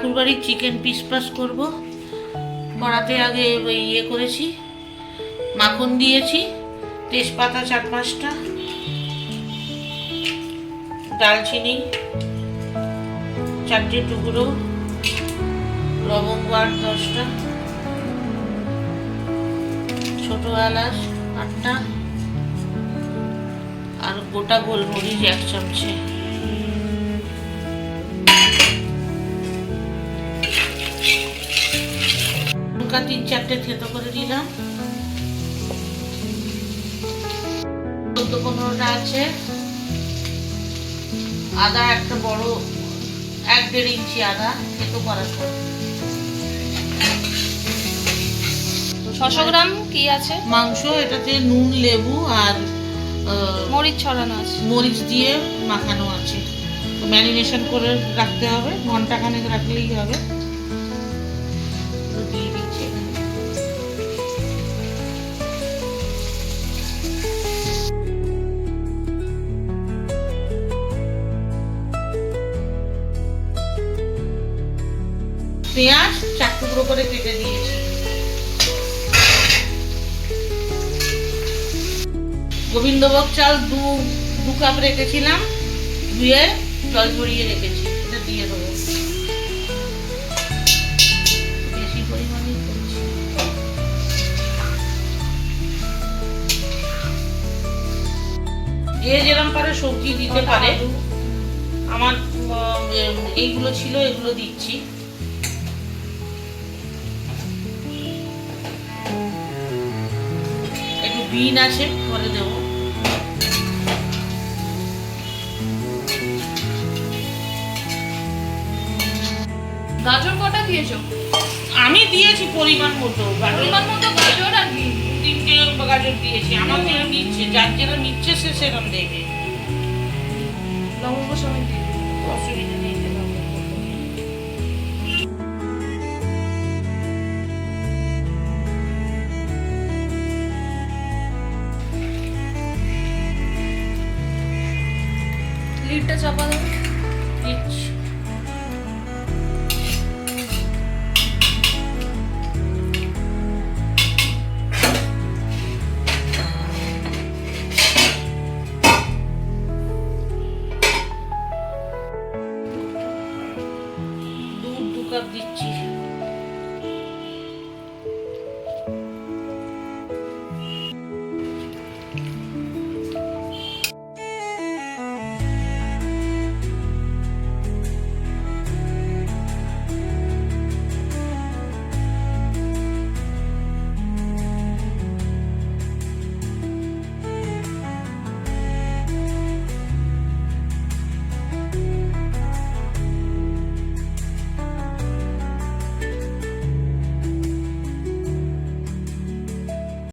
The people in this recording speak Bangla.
ঠাকুরবাড়ির চিকেন পিস পাস করবো। কড়াতে আগে ইয়ে করেছি, মাখন দিয়েছি, তেজপাতা 4-5টা, দালচিনি 4টে টুকরো, লবঙ্গ 8-10টা, ছোট এলাচ 8টা, আর গোটা গোলমরিচ 1 চামচে। লঙ্কা 3-4টে থেতো করে দিলাম। 14-15টা আছে। আদা একটা বড় 1-1.5 ইঞ্চি আদা থেতো করার পর। 600 গ্রাম কি আছে মাংস, এটাতে নুন, লেবু আর মরিচ ছড়ানো আছে, মরিচ দিয়ে মাখানো আছে। তো ম্যারিনেশন করে রাখতে হবে, ঘন্টাখানেক রাখলেই হবে। দিয়ে দিচ্ছি এখানে। পেঁয়াজ 4 টুকরো করে কেটে দিয়েছি। গোবিন্দভোগ চাল 2 কাপ রেখেছিলাম, ধুয়ে জল ঝরিয়ে রেখেছি, এটা দিয়ে দেবো। বেশি পরিমাণেই করছি। যে যেরকম পারে সবজি দিতে পারে। আমার এইগুলো ছিল, এগুলো দিচ্ছি। একটু বিন আছে, পরে দেবো। গাজর কটা দিয়েছো? আমি দিয়েছি পরিমাণ মতো। গাজর আর কি 3টে গাজর দিয়েছি। আমার যেরকম নিচ্ছে, যার যেরকম নিচ্ছে সে সেরকম দেবে। লবঙ্গ সমেত দিয়ে অসুবিধা নেই। লিডটা চাপা দাও। দিচ্ছি। দুধ 2 কাপ দিচ্ছি।